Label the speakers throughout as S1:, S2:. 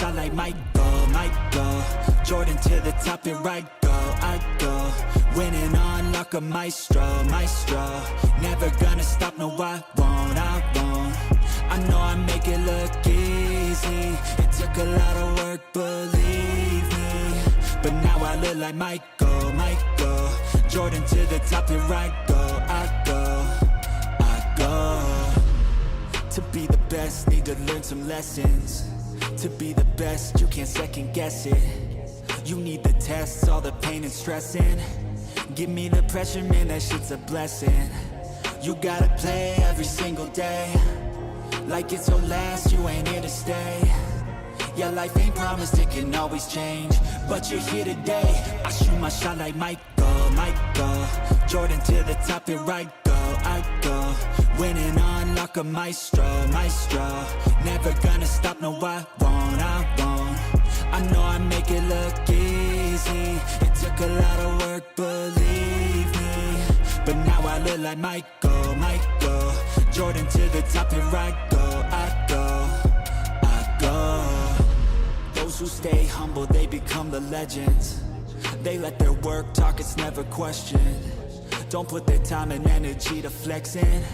S1: shot like Michael Jordan to the top, here I go winning on like a maestro never gonna stop, no I won't I know I make it look easy, it took a lot of work, believe me, but now I look like Michael Jordan to the top, here I go. To be the best, need to learn some lessons. To be the best, you can't second guess it. You need the tests, all the pain and stressing. Give me the pressure, man, that shit's a blessing. You gotta play every single day like it's your last, you ain't here to stay. Yeah, life ain't promised, it can always change, but you're here today. I shoot my shot like Michael Jordan to the top, here I go winning on like a maestro never gonna stop, no I won't I know I make it look easy, it took a lot of work, believe me, but now I look like Michael Jordan to the top, here I go. Those who stay humble, they become the legends. They let their work talk, it's never questioned. Don't put their time and energy to flexing.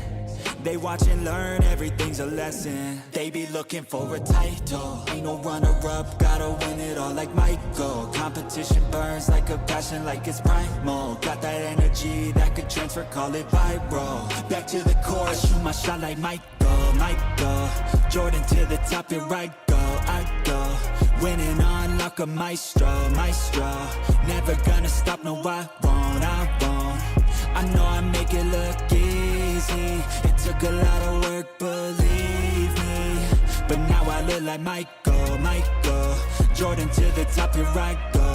S1: They watch and learn, everything's a lesson. They be looking for a title, ain't no runner-up, gotta win it all like Michael. Competition burns like a passion, like it's primal. Got that energy that could transfer, call it viral. Back to the core, I shoot my shot like Michael Jordan to the top, here I go winning on like a maestro never gonna stop, no I won't I know I make it look easy, it took a lot of work, believe me, but now I look like Michael Jordan to the top, here I go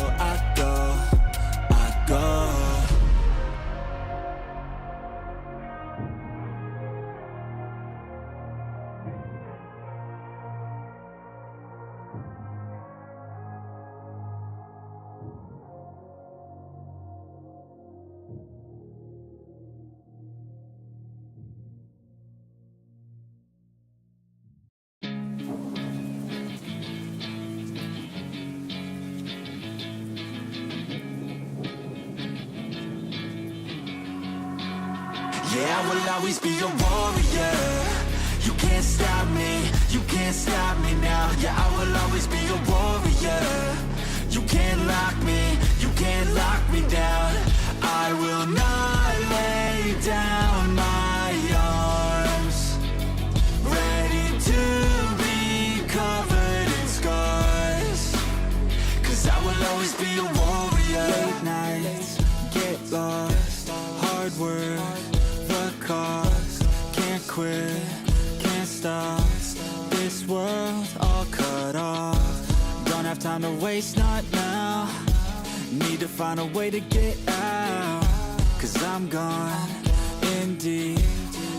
S1: Yeah, I will always be a warrior. You can't stop me, you can't stop me now. Yeah, I will always be a warrior. You can't lock me, you can't lock me down. I will not lay down my arms, ready to be covered in scars, 'cause I will always be a warrior. Late nights, get lost, hard work, cause can't quit, can't stop. This world all cut off, don't have time to waste, not now. Need to find a way to get out, 'cause I'm gone in deep,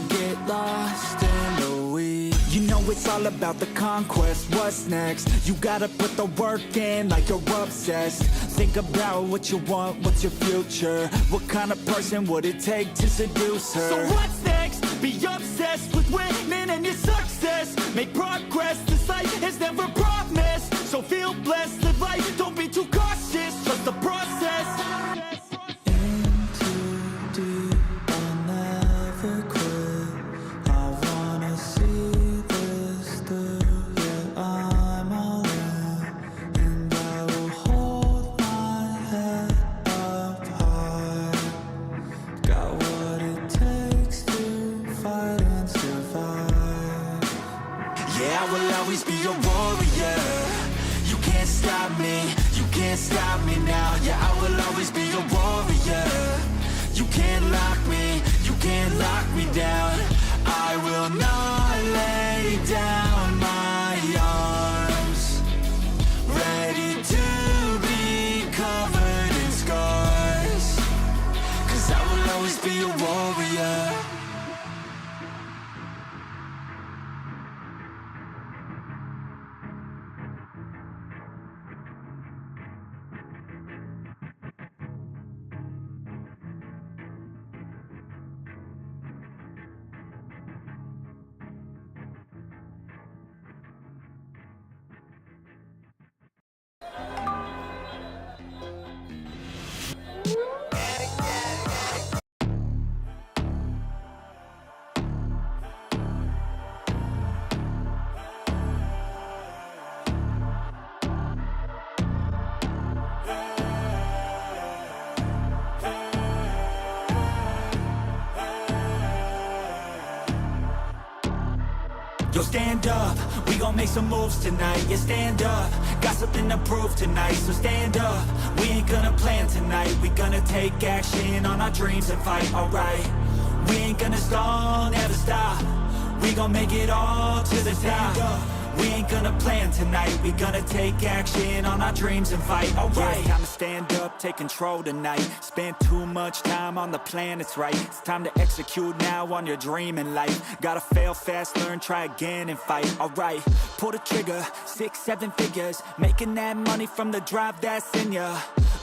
S1: get lost in the weeds. You know it's all about the conquest, what's next? You gotta put the work in like you're obsessed. Think about what you want, what's your future? What kind of person would it take to seduce her? So what's next? Be obsessed with winning and your success. Make progress, this life is never promised. So feel blessed, live life, don't be too cautious. Trust the process.
S2: In too deep, I'll never quit. I wanna see this through. Yeah, I'm all in, and I will hold my head up high. Got what it takes to fight and survive.
S1: Yeah, I will always be a warrior. You can't stop me, you can't stop me now. Yeah, I will always be a warrior. You can't lock me, you can't lock me down. I will not lay down my arms, ready to be covered in scars, 'cause I will always be a warrior. Yo, stand up, we gon' make some moves tonight. Yeah, stand up, got something to prove tonight. So stand up, we ain't gonna plan tonight. We gonna take action on our dreams and fight, alright. We ain't gonna stall, never stop. We gon' make it all to the top. We ain't gonna plan tonight. We gonna take action on our dreams and fight, alright. It's time to stand up, take control tonight. Spend too much time on the plan, it's right. It's time to execute now on your dream in life. Gotta fail fast, learn, try again and fight, alright. Pull the trigger, 6, 7 figures. Making that money from the drive that's in ya.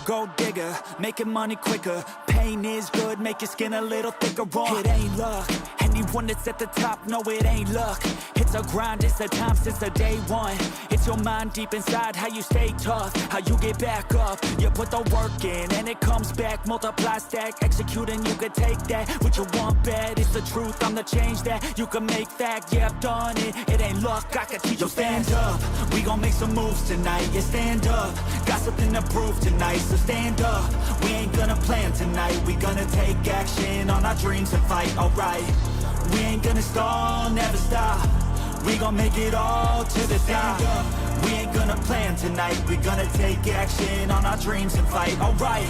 S1: Gold digger, making money quicker. Pain is good, make your skin a little thicker. It ain't luck, anyone that's at the top, no it ain't luck. It's a grind, it's a time since the day one. It's your mind deep inside, how you stay tough, how you get back up. You put the work in and it comes back. Multiply, stack, execute and you can take that. What you want bad, it's the truth, I'm the change that you can make fact. Yeah, I've done it, it ain't luck, I can teach you. Stand up, we gon' make some moves tonight. Yeah, stand up, got something to prove tonight. So stand up, we ain't gonna plan tonight. We gonna take action on our dreams and fight, alright. We ain't gonna stall, never stop. We gon' make it all to the top. We ain't gonna plan tonight. We gonna take action on our dreams and fight, alright.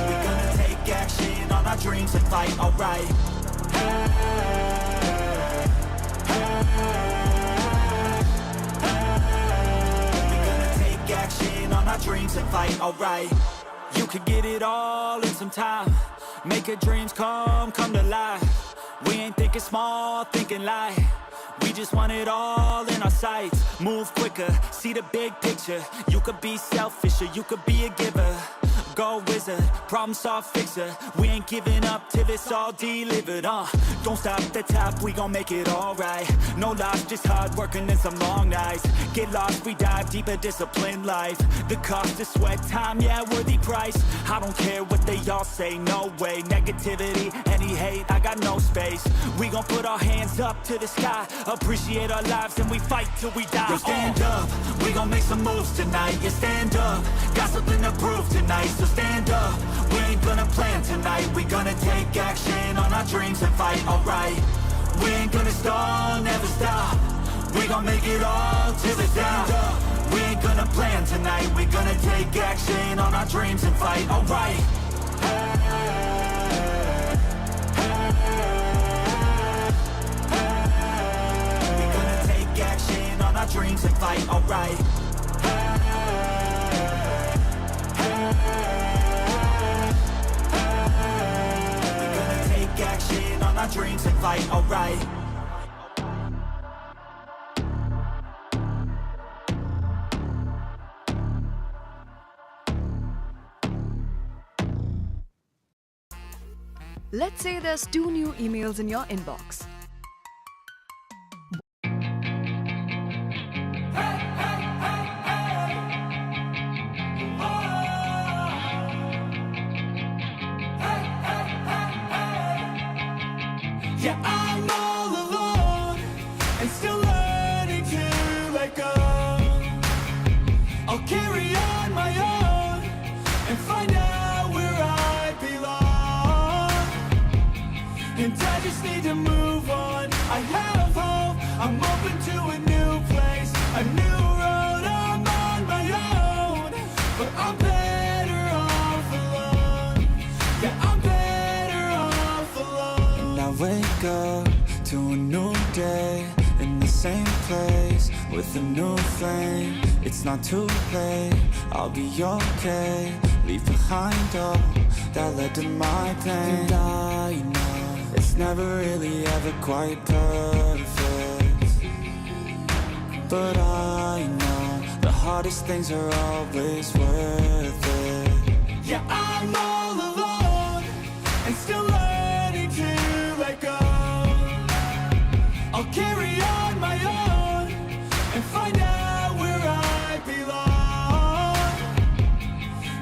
S1: We gonna take action on our dreams and fight, alright. We gonna take action on our dreams and fight, alright. You could get it all in some time. Make your dreams come to life. We ain't thinking small, thinking light. We just want it all in our sights. Move quicker, see the big picture. You could be selfish or you could be a giver. Go wizard, problem solve fixer. We ain't giving up till it's all delivered, Don't stop at the top, we gon' make it alright. No loss, just hard working and some long nights. Get lost, we dive deeper, disciplined life. The cost of sweat, time, yeah, worthy price. I don't care what they all say, no way. Negativity, any hate, I got no space. We gon' put our hands up to the sky. Appreciate our lives and we fight till we die. Yo, stand up, we gon' make some moves tonight. Yeah, stand up, got something to prove tonight. So stand up, we ain't gonna plan tonight. We gonna take action on our dreams and fight, alright. We ain't gonna stall, never stop. We gon' make it all to the top. We ain't gonna plan tonight. We gonna take action on our dreams and fight, alright. We gonna take action on our dreams and fight, alright. Action on our dreams and fight, alright.
S3: Let's say there's 2 new emails in your inbox.
S1: Yeah, I'm all alone and still learning to let go. I'll carry on my own and find out where I belong. And I just need to move on. I have hope, I'm open to a new place, a new road. I'm on my own, but I'm better off alone. Yeah, I'm better off alone.
S2: And I wake up to a new day in the same place with a new flame. It's not too late, I'll be okay. Leave behind all that led to my pain. And I know it's never really ever quite perfect, but I know the hardest things are always worth it.
S1: Yeah, I'm all alone and still learning to let go. I'll carry on my own and find out where I belong.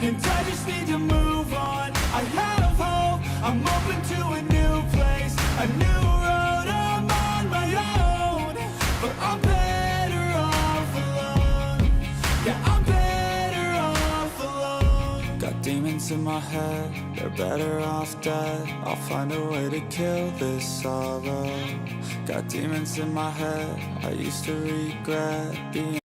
S1: And I just need to move on. I have hope, I'm open to a new place, a new road. I'm on my own, but I'm better off alone. Yeah, I'm better off alone.
S2: Got demons demons in my head, they're better off dead. I'll find a way to kill this sorrow. Got demons in my head, I used to regret being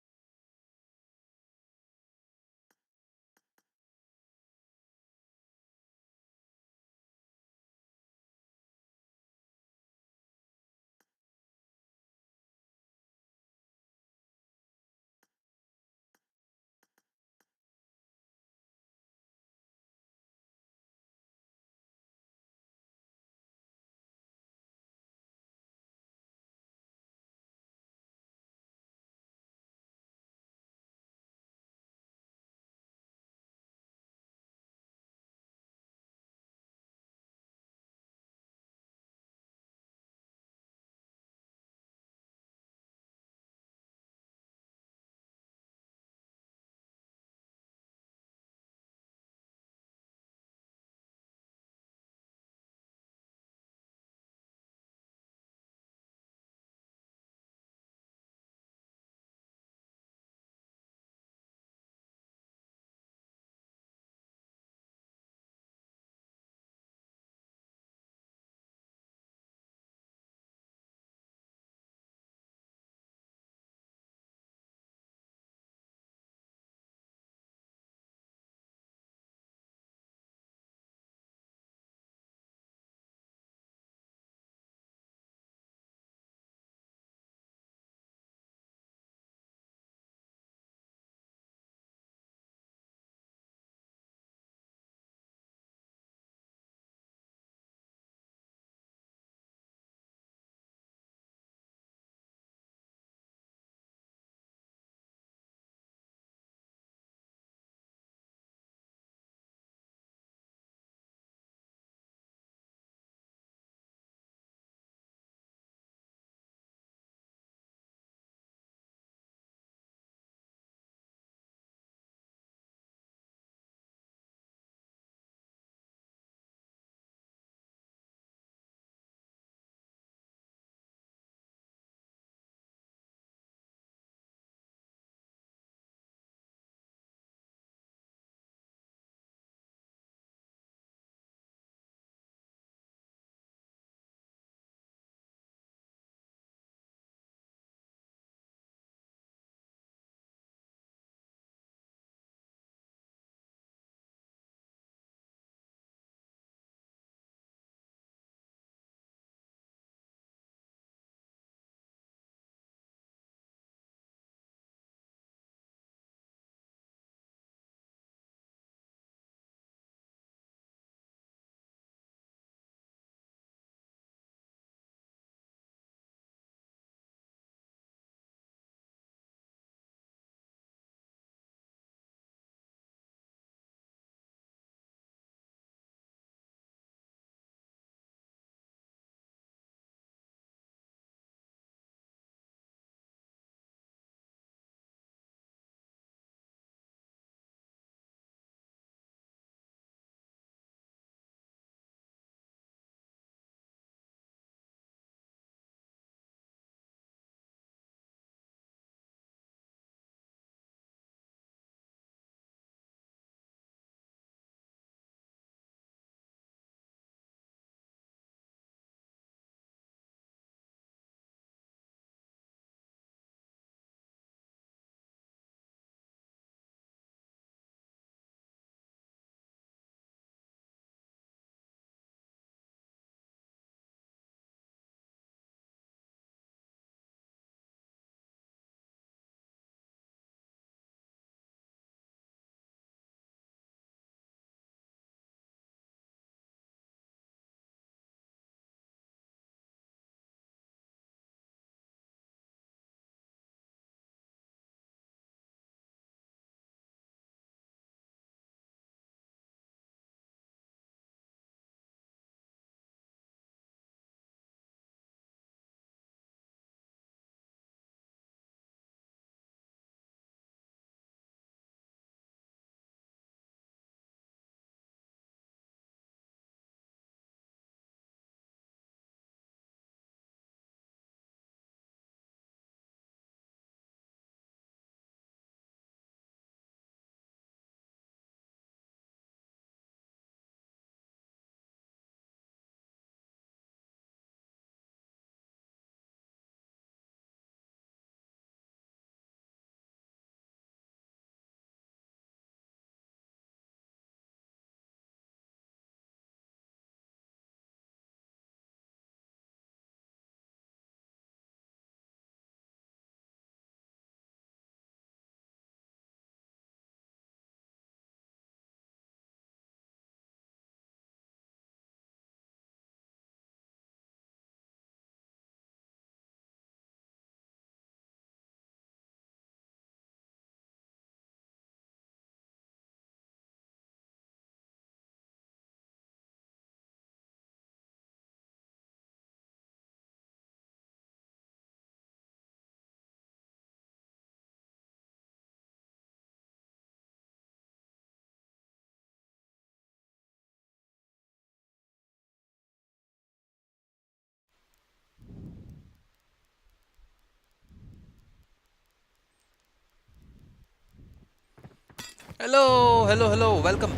S4: hello welcome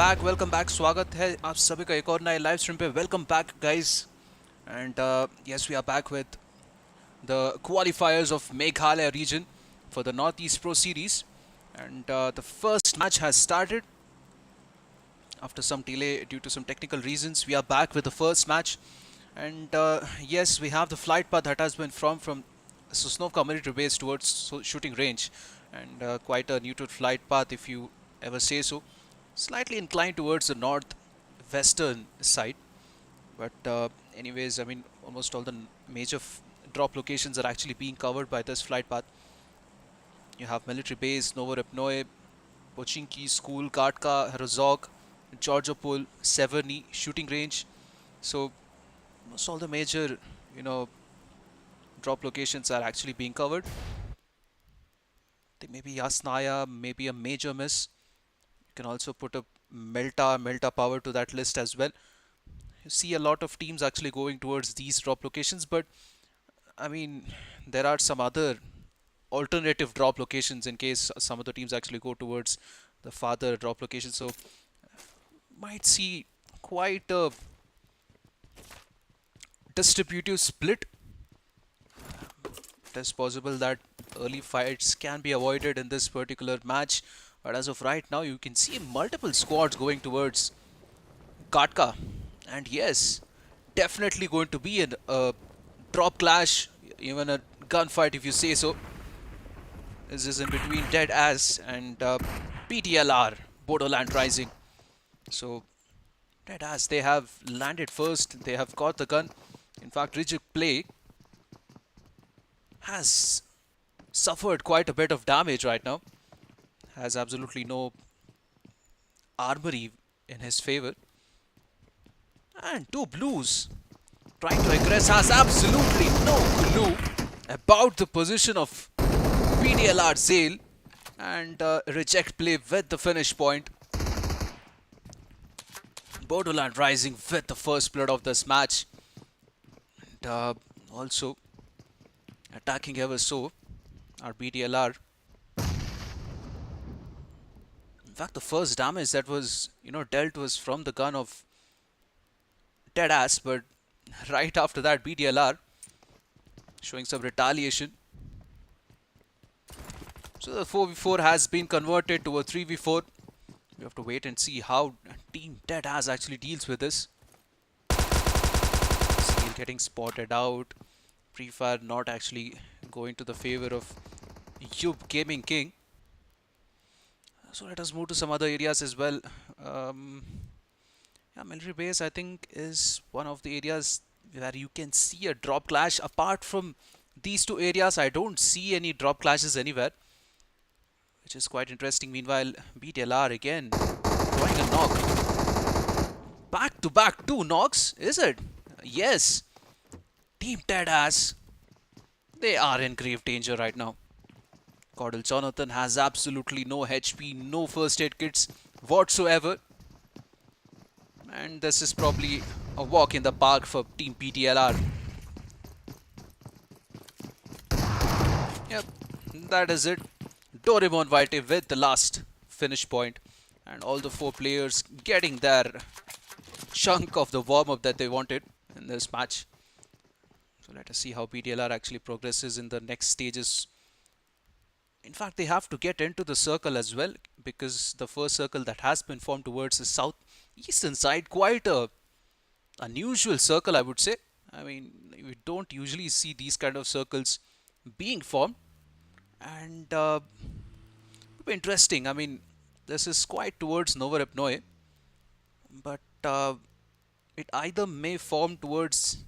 S4: back स्वागत है आप सभी का एक और नए live stream पे welcome back guys and yes we are back with the qualifiers of Meghalaya region for the Northeast Pro Series and the first match has started after some delay due to some technical reasons. We are back with the first match and yes we have the flight path that has been from Sosnovka military base towards shooting range and quite a neutral flight path if you ever say so. Slightly inclined towards the northwestern side, but anyways, I mean, almost all the major drop locations are actually being covered by this flight path. You have military base, Novorepnoe, Pochinki, School, Katka, Herzog, Georgiopol, Severny, shooting range. So almost all the major, you know, drop locations are actually being covered. I think maybe Yasnaya, maybe a major miss. You can also put a Melta power to that list as well. You see a lot of teams actually going towards these drop locations, but I mean, there are some other alternative drop locations in case some of the teams actually go towards the farther drop location. So might see quite a distributive split. It is possible that early fights can be avoided in this particular match, but as of right now, you can see multiple squads going towards Katka, and yes, definitely going to be a drop clash, even a gunfight if you say so. This is in between Dead Ass and PTLR, Borderland Rising. So Dead Ass, they have landed first, they have got the gun. In fact, Rigid Play has suffered quite a bit of damage right now. Has absolutely no armory in his favor. And two blues trying to aggress, has absolutely no clue about the position of PDLR Zale, and Reject Play with the finish point. Borderland Rising with the first blood of this match. And also attacking ever so, our BDLR. In fact, the first damage that was, dealt was from the gun of Dead Ass, but right after that, BDLR showing some retaliation. So the 4v4 has been converted to a 3v4. We have to wait and see how Team Dead Ass actually deals with this. Seal getting spotted out. Pre-fire not actually going to the favor of Yub Gaming King. So let us move to some other areas as well. Military base I think is one of the areas where you can see a drop clash. Apart from these two areas, I don't see any drop clashes anywhere, which is quite interesting. Meanwhile, BTLR again drawing a knock. Back to back 2 knocks, is it? Yes. Team Dead Ass, they are in grave danger right now. Caudal Jonathan has absolutely no HP, no first aid kits whatsoever. And this is probably a walk in the park for Team PTLR. Yep, that is it. Doraemon White with the last finish point. And all the 4 players getting their chunk of the warm-up that they wanted in this match. So let us see how PTLR actually progresses in the next stages. In fact, they have to get into the circle as well, because the first circle that has been formed towards the southeastern side, quite a unusual circle, I would say. I mean, we don't usually see these kind of circles being formed, and interesting. I mean, this is quite towards Novorepnoe, but it either may form towards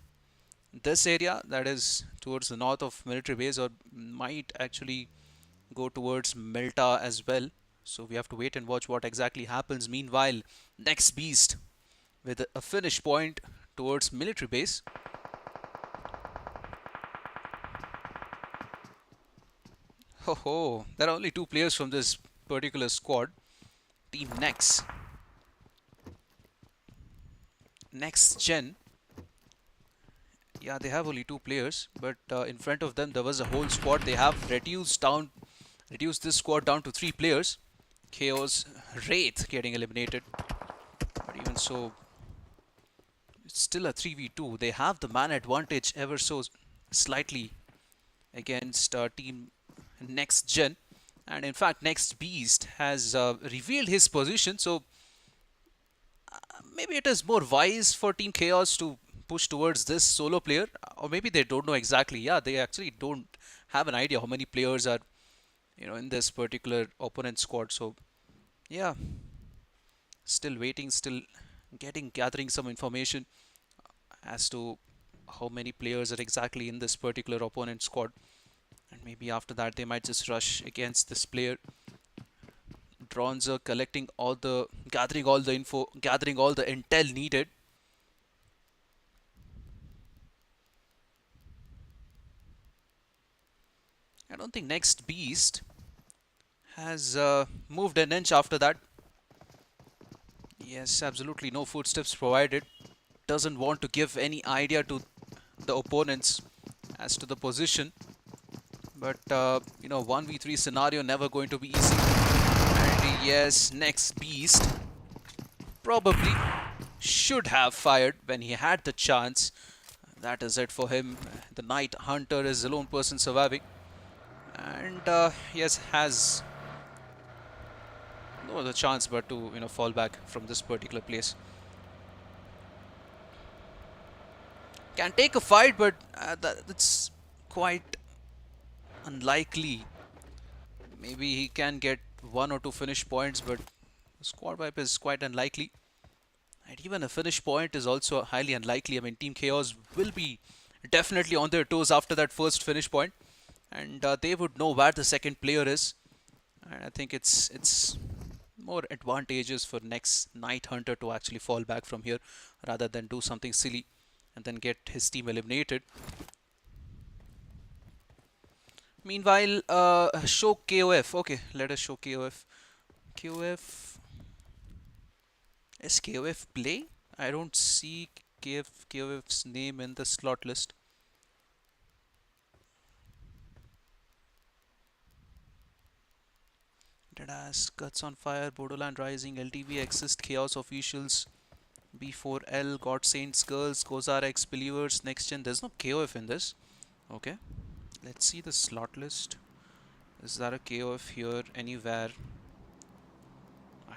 S4: this area, that is towards the north of military base, or might actually go towards Melta as well. So we have to wait and watch what exactly happens. Meanwhile, next beast with a finish point towards military base. Ho, there are only 2 players from this particular squad. Team Next Gen. Yeah, they have only 2 players, but in front of them there was a whole squad. They have reduced this squad down to 3 players. Chaos, Wraith getting eliminated. But even so, it's still a 3v2. They have the man advantage ever so slightly against team Next Gen. And in fact, Next Beast has revealed his position. So maybe it is more wise for Team Chaos to push towards this solo player. Or maybe they don't know exactly. Yeah, they actually don't have an idea how many players are, in this particular opponent squad. So yeah, still waiting, still gathering some information as to how many players are exactly in this particular opponent squad. And maybe after that they might just rush against this player. Drones are gathering all the info, gathering all the intel needed. I don't think Next Beast has moved an inch after that. Yes, absolutely no footsteps provided. Doesn't want to give any idea to the opponents as to the position. But 1v3 scenario never going to be easy. And yes, Next Beast probably should have fired when he had the chance. That is it for him. The Night Hunter is the lone person surviving. And yes, has no other chance but to fall back from this particular place. Can take a fight, but that's quite unlikely. Maybe he can get 1 or 2 finish points, but squad wipe is quite unlikely. And even a finish point is also highly unlikely. I mean, Team Chaos will be definitely on their toes after that first finish point. And they would know where the second player is. And I think it's more advantageous for next Night Hunter to actually fall back from here rather than do something silly and then get his team eliminated. Meanwhile, show KOF. Okay, let us show KOF. KOF. Is KOF play? I don't see KOF's name in the slot list. Deadass, Guts on Fire, Borderland Rising, LTV, Exist, Chaos Officials, B4L, God Saints Girls, Kozar X Believers, Next Gen. There's no KOF in this. Okay. Let's see the slot list. Is there a KOF here anywhere?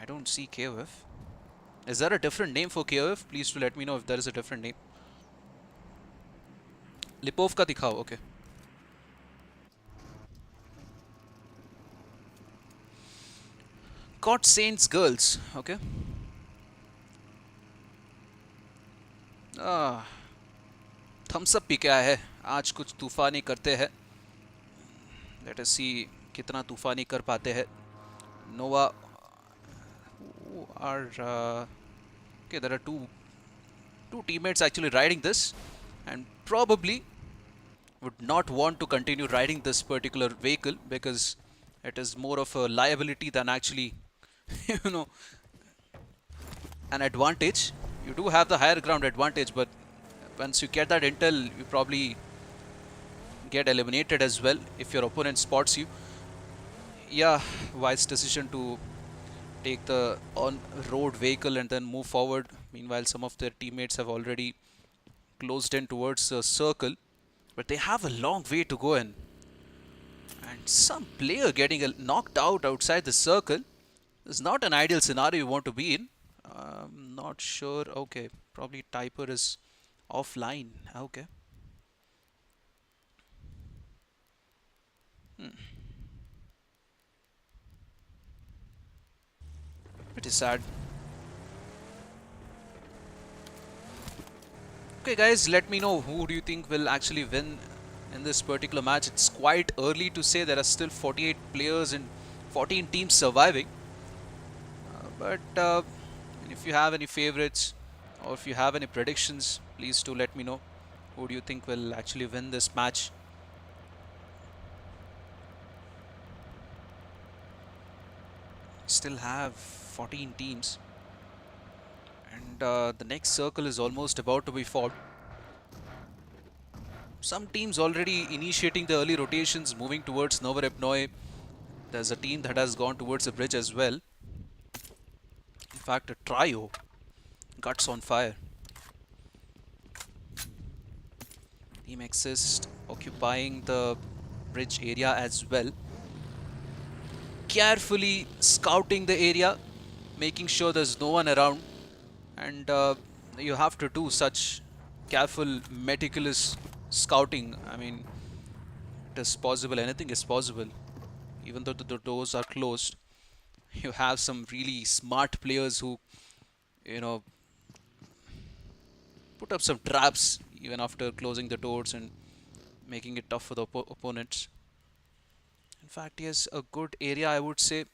S4: I don't see KOF. Is there a different name for KOF? Please do let me know if there is a different name. Lipovka dikhao, okay. God Saints Girls, okay. Thumbs up भी क्या है, आज कुछ तूफानी करते हैं. Let us सी कितना तूफानी कर पाते हैं. नोवा are okay, there are two teammates actually riding this and probably would not want to continue riding this particular vehicle because it is more of a liability than actually an advantage. You do have the higher ground advantage, but once you get that intel, you probably get eliminated as well if your opponent spots you. Yeah, wise decision to take the on-road vehicle and then move forward. Meanwhile, some of their teammates have already closed in towards the circle, but they have a long way to go in. And some player getting knocked out outside the circle is not an ideal scenario you want to be in. I'm not sure. Okay, probably Typer is offline. Okay. Pretty sad. Okay guys, let me know who do you think will actually win in this particular match. It's quite early to say. There are still 48 players and 14 teams surviving. But if you have any favorites or if you have any predictions, please do let me know. Who do you think will actually win this match? Still have 14 teams. And the next circle is almost about to be fought. Some teams already initiating the early rotations, moving towards Novorepnoe. There's a team that has gone towards the bridge as well. fact, a trio. Guts on fire. Team Exist occupying the bridge area as well. Carefully scouting the area, making sure there's no one around. And you have to do such careful, meticulous scouting. I mean, it is possible, anything is possible. Even though the doors are closed, you have some really smart players who, you know, put up some traps even after closing the doors and making it tough for the opponents. In fact, yes, a good area, I would say.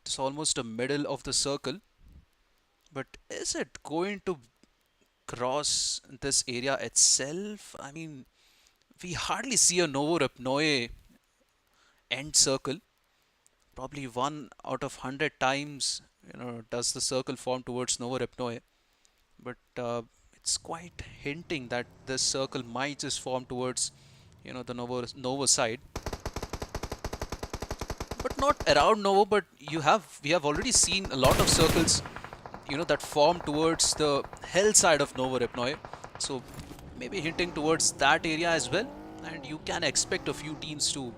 S4: It's almost the middle of the circle. But is it going to cross this area itself? I mean, we hardly see a Novo Repnoe end circle. Probably 1 out of 100 times, does the circle form towards Novo Repnoe. But it's quite hinting that this circle might just form towards, the Novo side. But not around Novo, but we have already seen a lot of circles, that form towards the hill side of Novo Repnoe. So maybe hinting towards that area as well. And you can expect a few teams to,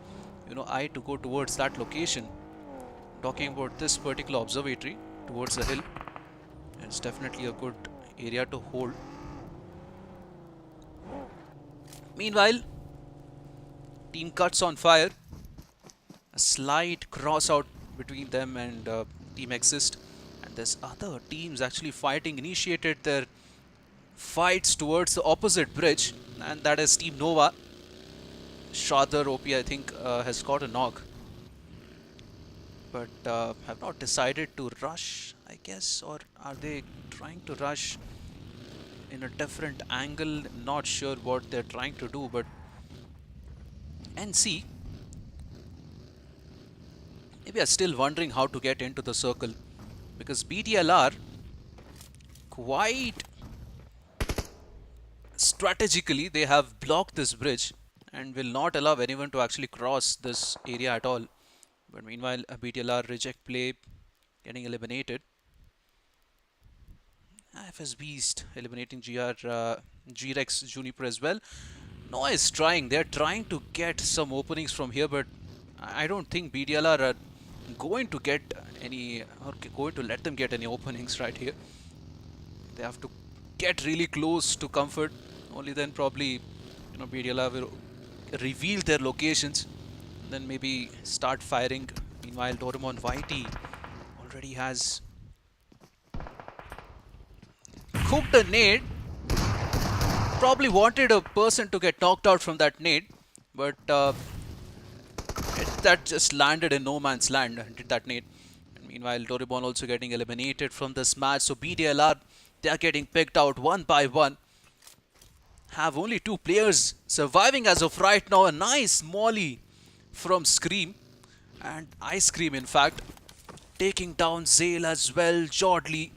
S4: eye to go towards that location. Talking about this particular observatory towards the hill, it's definitely a good area to hold. Meanwhile, Team Cuts on fire. A slight cross out between them and Team Exist. And there's other teams actually fighting, initiated their fights towards the opposite bridge. And that is Team Nova. Shadar OP, I think, has got a knock. But have not decided to rush, I guess. Or are they trying to rush in a different angle? Not sure what they're trying to do, but NC maybe are still wondering how to get into the circle, because BTLR quite strategically they have blocked this bridge and will not allow anyone to actually cross this area at all. But meanwhile, a BTLR reject play getting eliminated. FS Beast eliminating G-Rex Juniper as well. Noah is trying. They're trying to get some openings from here, but I don't think BTLR are going to get any, or going to let them get any openings right here. They have to get really close to comfort. Only then probably, BTLR will reveal their locations. Then maybe start firing. Meanwhile, Doraemon YT already has cooked a nade. Probably wanted a person to get knocked out from that nade, but that just landed in no man's land and did that nade. And meanwhile, Doraemon also getting eliminated from this match. So BTLR, they are getting picked out one by one. Have only 2 players surviving as of right now. A nice molly from Scream, and Ice Cream in fact, taking down Zale as well. Jordley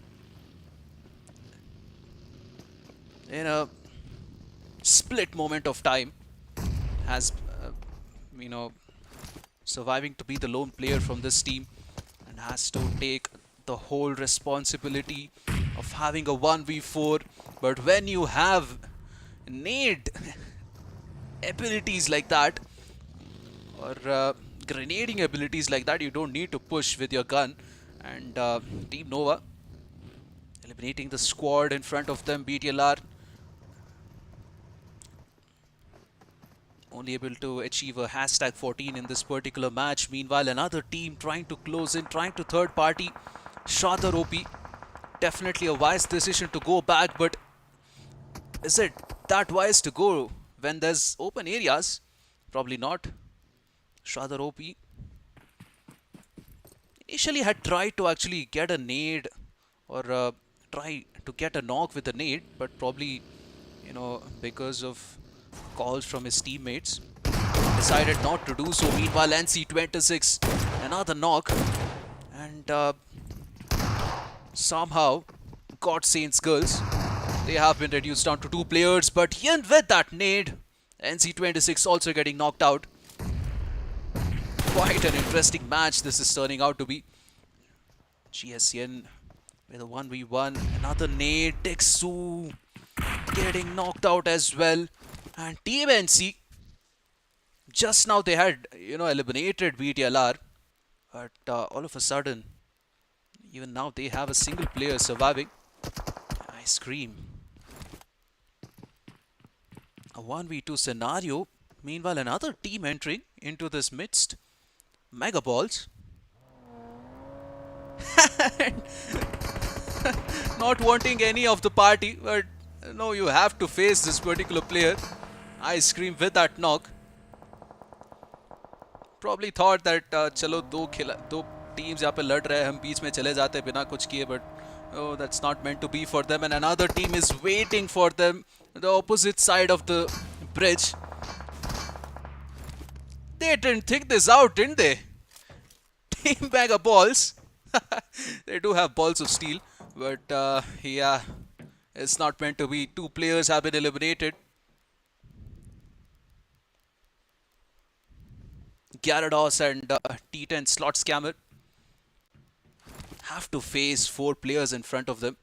S4: in a split moment of time has surviving to be the lone player from this team, and has to take the whole responsibility of having a 1v4. But when you have nade abilities like that, or grenading abilities like that, you don't need to push with your gun. And Team Nova eliminating the squad in front of them. BTLR only able to achieve a hashtag 14 in this particular match. Meanwhile, another team trying to close in, trying to third party. Shadar OP, definitely a wise decision to go back, but is it that wise to go when there's open areas? Probably not. Shadar OP initially had tried to actually get a nade, or try to get a knock with a nade, but probably, because of calls from his teammates, decided not to do so. Meanwhile, NC26, another knock, and somehow God Saints girls, they have been reduced down to 2 players. But even with that nade, NC26 also getting knocked out. Quite an interesting match this is turning out to be. GSN with a 1v1. Another nade. Dexu getting knocked out as well. And Team NC, just now they had, eliminated VTLR. But all of a sudden, even now they have a single player surviving. Ice Cream. A 1v2 scenario. Meanwhile, another team entering into this midst. Mega Balls. Not wanting any of the party, but no, you have to face this particular player. Ice Cream with that knock. Probably thought that चलो दो teams यहाँ पे लड़ रहे हैं, हम बीच में चले जाते बिना कुछ किए, but oh, that's not meant to be for them, and another team is waiting for them the opposite side of the bridge. They didn't think this out, didn't they? Team Mega Balls. They do have balls of steel, but yeah, it's not meant to be. 2 players have been eliminated. Gyarados and T10 Slot Scammer have to face 4 players in front of them.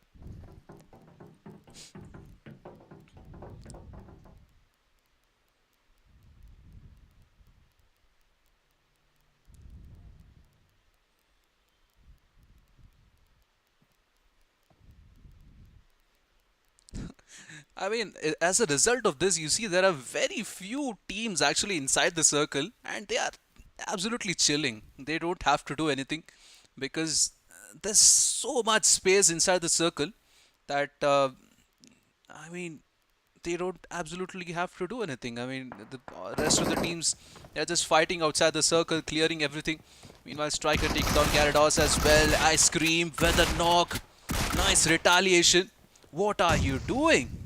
S4: I mean, as a result of this, you see there are very few teams actually inside the circle, and they are absolutely chilling. They don't have to do anything because there's so much space inside the circle that, I mean, they don't absolutely have to do anything. I mean, the rest of the teams, they're just fighting outside the circle, clearing everything. Meanwhile, Striker taking down Gyarados as well. Ice Cream with a knock. Nice retaliation. What are you doing?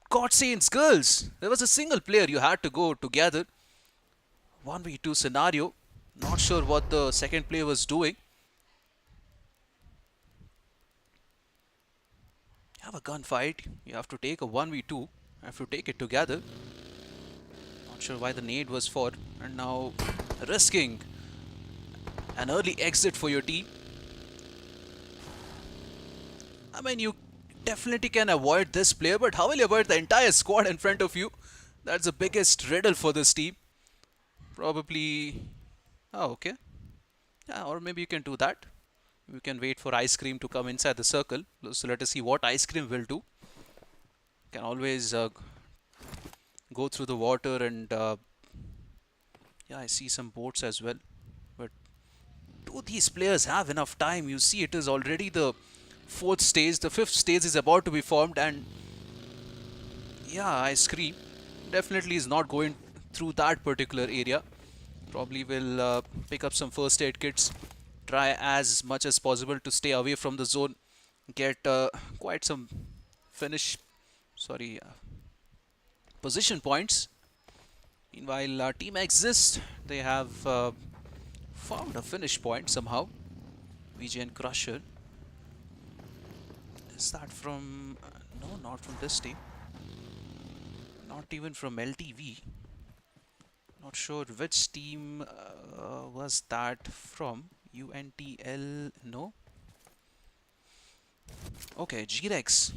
S4: God saints, girls, there was a single player you had to go together. 1v2 scenario. Not sure what the second player was doing. You have a gunfight. You have to take a 1v2. You have to take it together. Not sure why the nade was for. And now risking an early exit for your team. I mean, you definitely can avoid this player, but how will you avoid the entire squad in front of you? That's the biggest riddle for this team. Probably... Oh, okay. Yeah, or maybe you can do that. We can wait for Ice Cream to come inside the circle. So let us see what Ice Cream will do. Can always go through the water and... yeah, I see some boats as well. But do these players have enough time? You see, it is already the 4th stage. The 5th stage is about to be formed, and yeah, Ice Cream definitely is not going through that particular area. Probably will pick up some first aid kits, try as much as possible to stay away from the zone, get quite some position points. Meanwhile, Team Exist, they have found a finish point somehow. VGN Crusher. Is that from... no, not from this team. Not even from LTV. Not sure which team was that from. UNTL, no. Okay, G-Rex.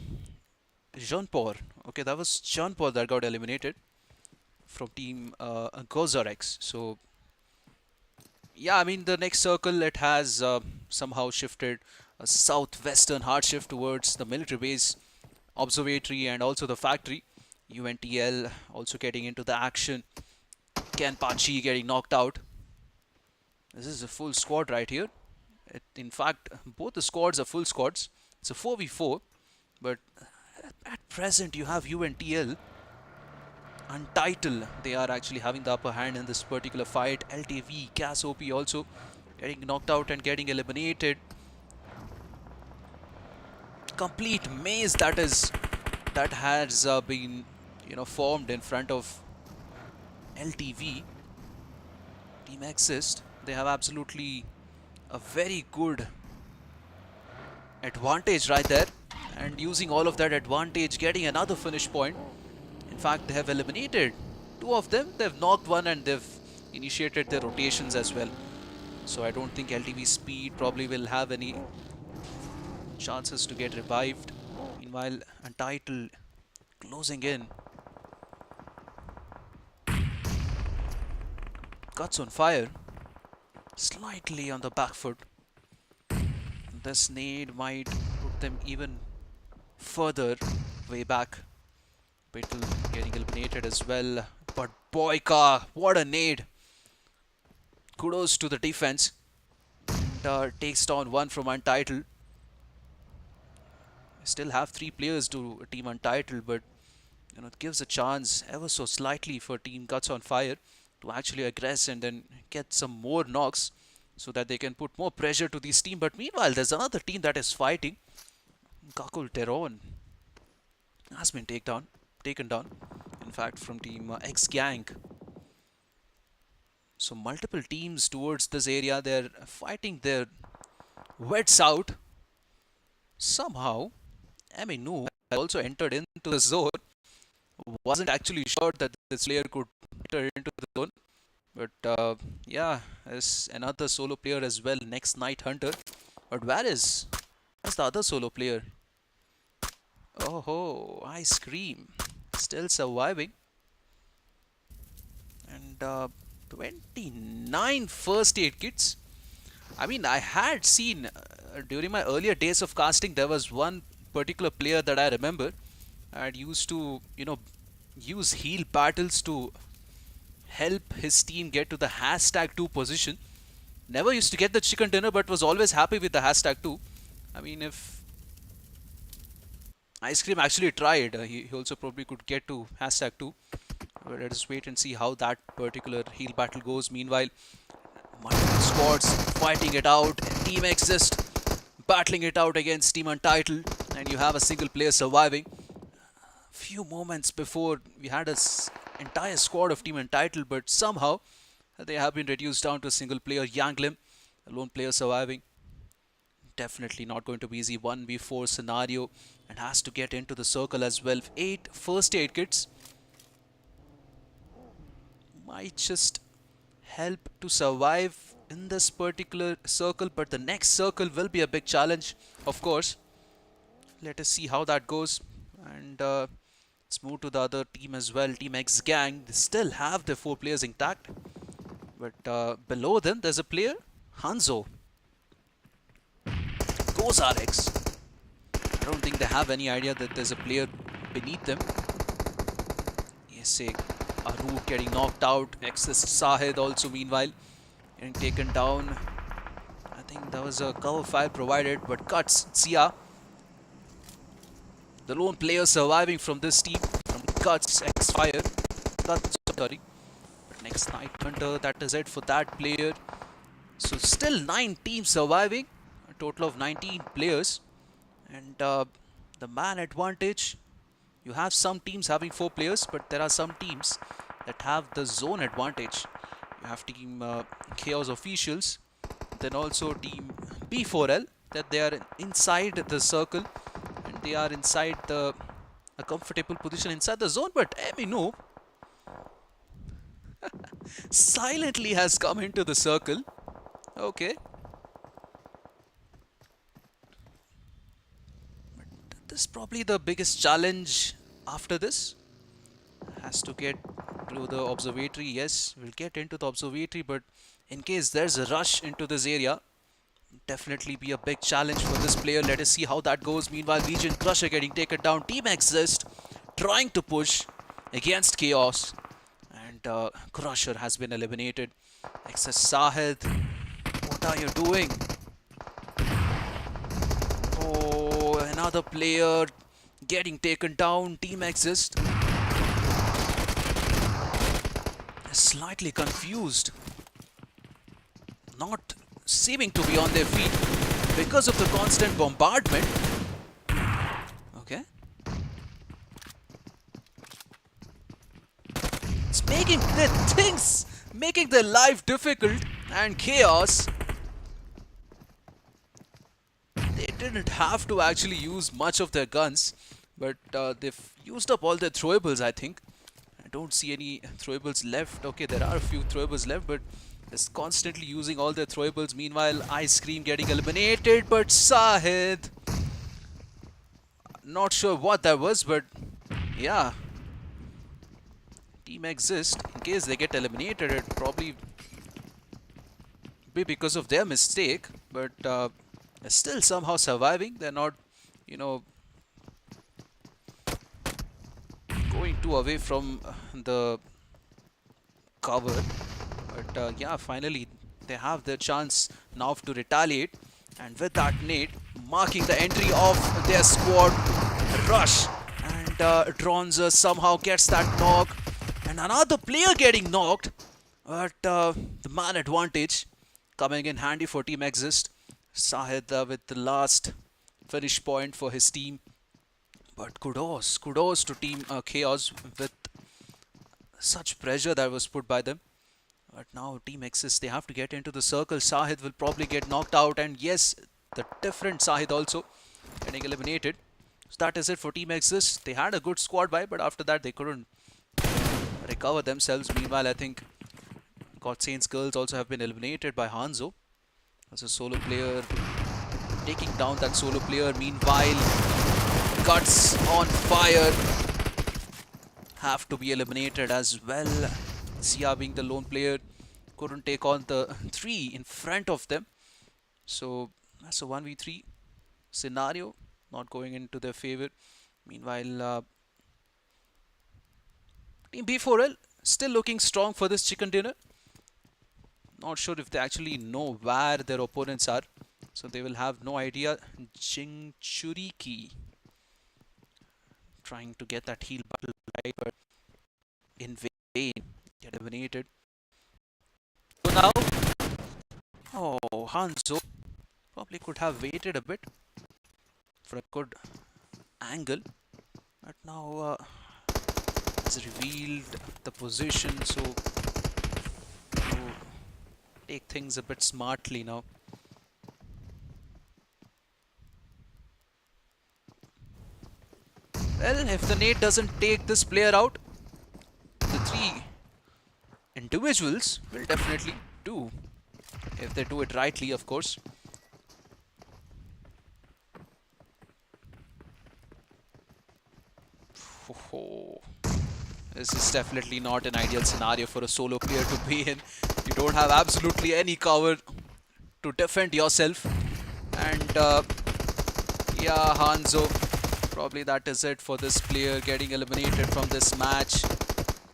S4: Jeanpor. Okay, that was Jeanpor that got eliminated from team Gozarex. So, yeah, I mean, the next circle, it has somehow shifted a southwestern hard shift towards the military base, observatory, and also the factory. UNTL also getting into the action. Kenpachi getting knocked out. This is a full squad right here. In fact, both the squads are full squads. It's a 4v4, but at present you have UNTL Untitled. They are actually having the upper hand in this particular fight. LTV, Gas OP also getting knocked out and getting eliminated. Complete maze that has been formed in front of LTV. Team Exist, they have absolutely a very good advantage right there, and using all of that advantage, getting another finish point. In fact, they have eliminated 2 of them. They've knocked one and they've initiated their rotations as well. So I don't think LTV Speed probably will have any chances to get revived. Meanwhile, Untitled closing in. Guts on fire. Slightly on the back foot. This nade might put them even further way back. Beetle getting eliminated as well. But Boyka, what a nade. Kudos to the defense. And takes down one from Untitled. Still have 3 players to Team Untitled, but it gives a chance ever so slightly for Team Guts on Fire to actually aggress and then get some more knocks so that they can put more pressure to this team. But meanwhile, there's another team that is fighting. Kakul Teron has been taken down. In fact, from Team X Gang. So multiple teams towards this area. They're fighting their wets out. Somehow, Aminu also entered into the zone. Wasn't actually sure that this player could enter into the zone. But yeah, there's another solo player as well, next Night Hunter. But where's the other solo player? Oh ho, Ice Cream still surviving. And 29 first aid kits. I mean, I had seen during my earlier days of casting, there was one particular player that I remember. I used to, use heal battles to help his team get to the #2 position. Never used to get the chicken dinner, but was always happy with the #2. I mean, if Ice Cream actually tried, he also probably could get to #2. But let us wait and see how that particular heal battle goes. Meanwhile, multiple squads fighting it out. Team Exist battling it out against Team Untitled, and you have a single player surviving. Few moments before we had an entire squad of Team Untitled, but somehow they have been reduced down to a single player. Yanglim, a lone player surviving. Definitely not going to be easy. 1v4 scenario, and has to get into the circle as well. 8 first aid kits might just help to survive in this particular circle, but the next circle will be a big challenge, of course. Let us see how that goes. And let's move to the other team as well. Team X Gang, they still have their 4 players intact, but below them there's a player, Hanzo. Goes RX. I don't think they have any idea that there's a player beneath them. Yes, Aru getting knocked out. Excess Sahid also meanwhile getting taken down. I think there was a cover fire provided, but cuts Zia. The lone player surviving from this team, from Guts X Fire. Guts, sorry. But next Night Hunter, that is it for that player. So still 9 teams surviving, a total of 19 players. And the man advantage, you have some teams having 4 players, but there are some teams that have the zone advantage. You have Team Chaos Officials, then also Team B4L, that they are inside the circle and they are inside a comfortable position inside the zone. But Aminu silently has come into the circle. Okay. But this is probably the biggest challenge after this. Has to get to the observatory. Yes, we'll get into the observatory, but in case there's a rush into this area, definitely be a big challenge for this player. Let us see how that goes. Meanwhile, Legion Crusher getting taken down. Team Exist trying to push against Chaos, and Crusher has been eliminated. Excess Sahid, what are you doing? Oh, another player getting taken down. Team Exist slightly confused, not seeming to be on their feet because of the constant bombardment. Okay. It's making their life difficult, and Chaos, they didn't have to actually use much of their guns, but they've used up all their throwables, I think. I don't see any throwables left. Okay, there are a few throwables left, but is constantly using all their throwables. Meanwhile, Ice Cream getting eliminated, but Sahid, not sure what that was, but yeah, Team Exist, in case they get eliminated, it probably be because of their mistake, but they're still somehow surviving. They're not, you know, going too away from the cover. But yeah, finally they have their chance now to retaliate. And with that nade, marking the entry of their squad, Rush. And Dronza somehow gets that knock. And another player getting knocked. But the man advantage coming in handy for Team Exist. Sahid with the last finish point for his team. But kudos to Team Chaos with such pressure that was put by them. But now Team Exist, they have to get into the circle. Sahid will probably get knocked out. And yes, the different Sahid also getting eliminated. So that is it for Team Exist. They had a good squad buy, but after that they couldn't recover themselves. Meanwhile, I think God Saints Girls also have been eliminated by Hanzo as a solo player, taking down that solo player. Meanwhile, Guts on fire have to be eliminated as well. Sia being the lone player couldn't take on the 3 in front of them. So that's a 1v3 scenario, not going into their favor. Meanwhile, Team B4L still looking strong for this chicken dinner. Not sure if they actually know where their opponents are, so they will have no idea. Jingchuriki trying to get that heal battle right, but in vain, get eliminated. So now, oh, Hanzo probably could have waited a bit for a good angle, but now has revealed the position, so to take things a bit smartly now. Well, if the nade doesn't take this player out, the 3 individuals will definitely do, if they do it rightly, of course. Oh, this is definitely not an ideal scenario for a solo player to be in. You don't have absolutely any cover to defend yourself. And yeah, Hanzo, probably that is it for this player, getting eliminated from this match.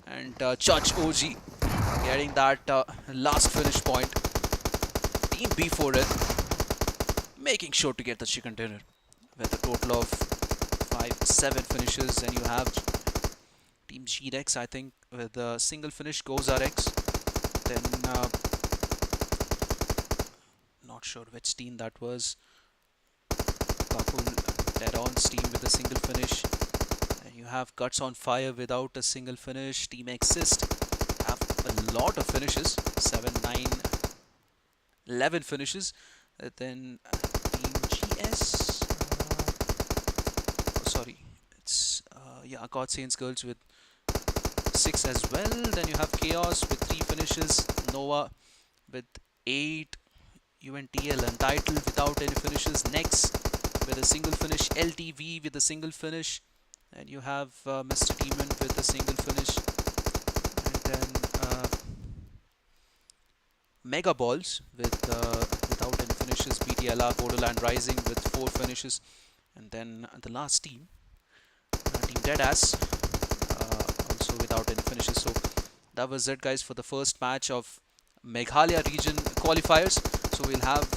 S4: And Judge OG getting that last finish point. Team B4L making sure to get the chicken dinner with a total of 7 finishes. And you have Team GRX, I think, with a single finish, goes RX. Then not sure which team that was. Kakul Deron's team with a single finish. And you have Guts on Fire without a single finish. Team Exist have a lot of finishes, 7, 9, 11 finishes. Then Team GS, sorry, it's yeah, God Saints Girls with 6 as well. Then you have Chaos with 3 finishes, Nova with 8, UNTL Untitled without any finishes, Next with a single finish, LTV with a single finish, and you have Mr. Demon with a single finish, and then Mega Balls with without any finishes, BTLR Borderland Rising with 4 finishes, and then the last team, Team Deadass, also without any finishes. So that was it, guys, for the first match of Meghalaya region qualifiers. So we'll have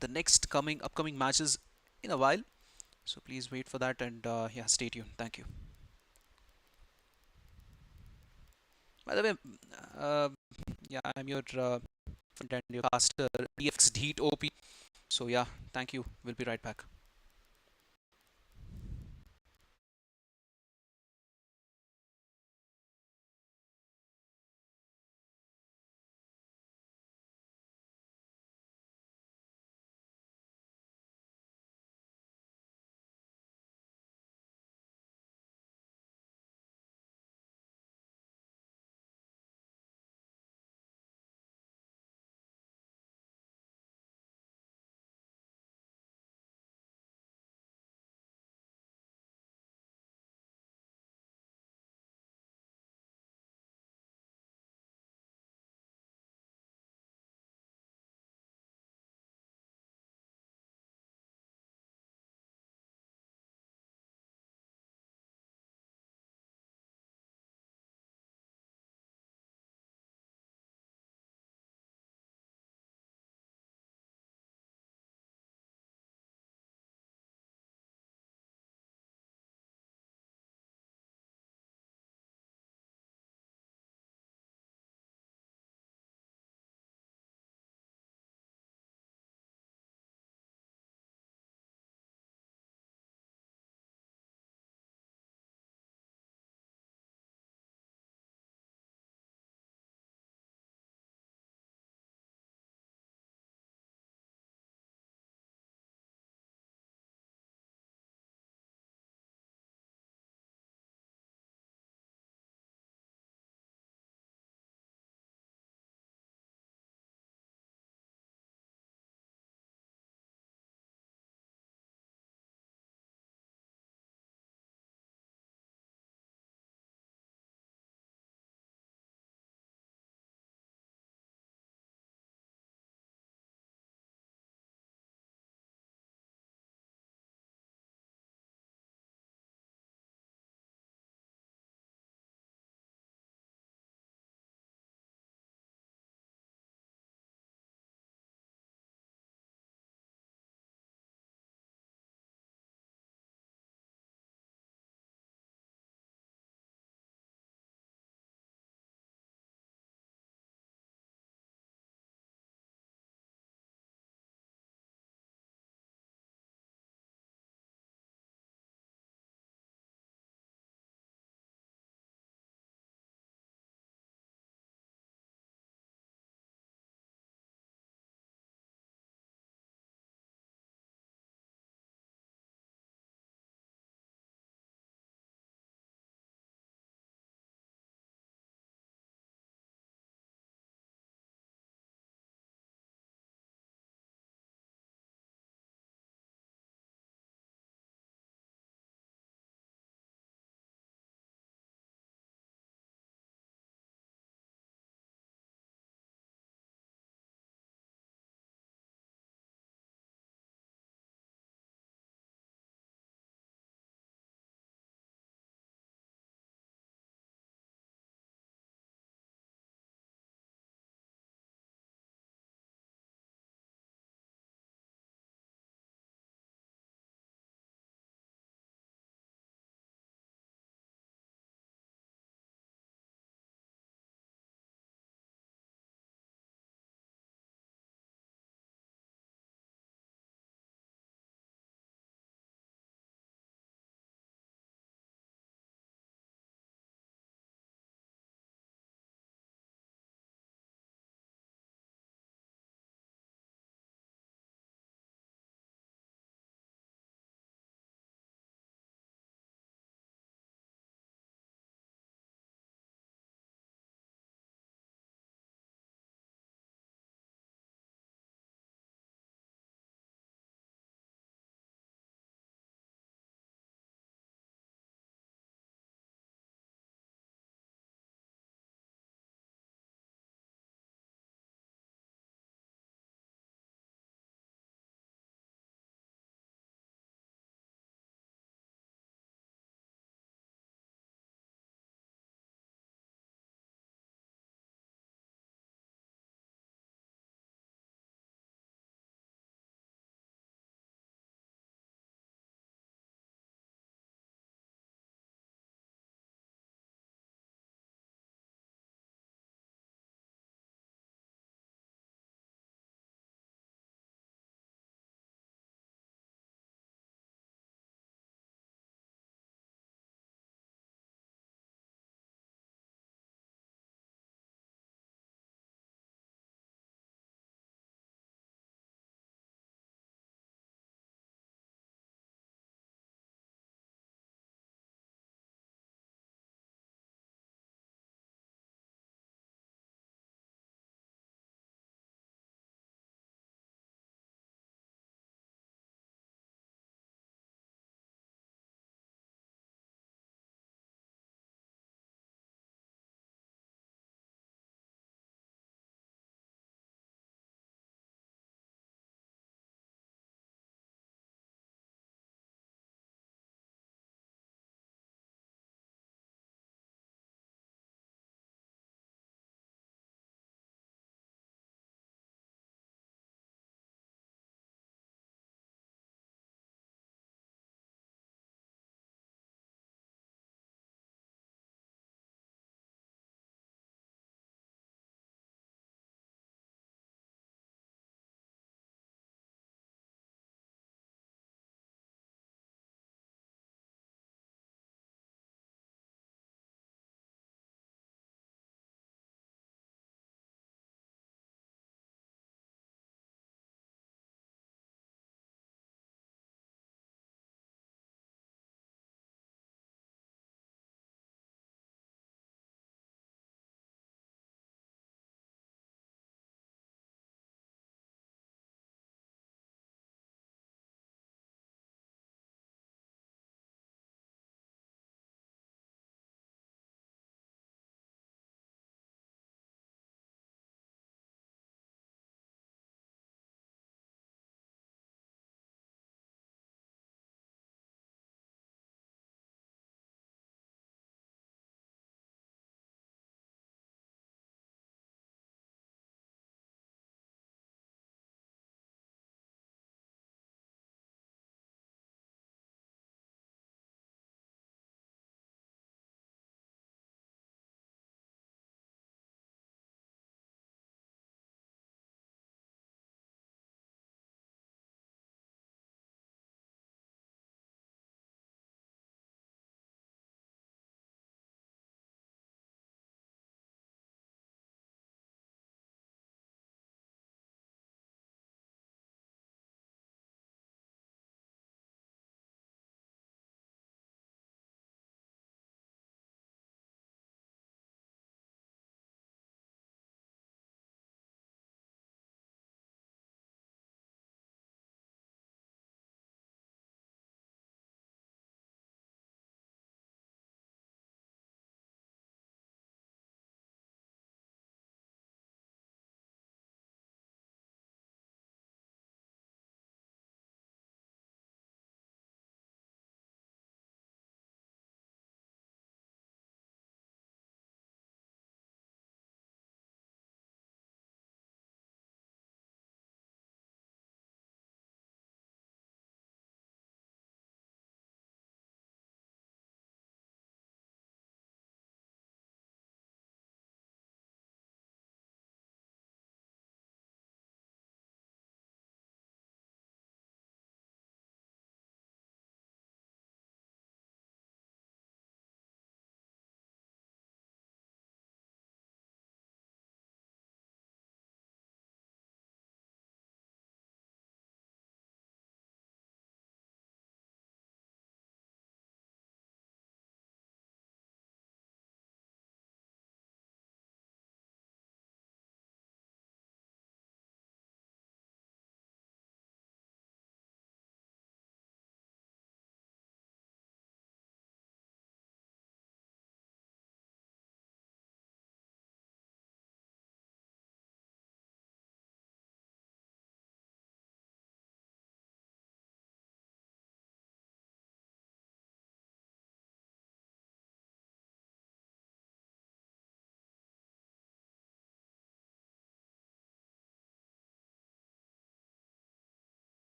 S4: the next upcoming matches in a while, so please wait for that, and yeah, stay tuned. Thank you. By the way, yeah, I'm your friend and your caster, DX Deet OP. So yeah, thank you. We'll be right back.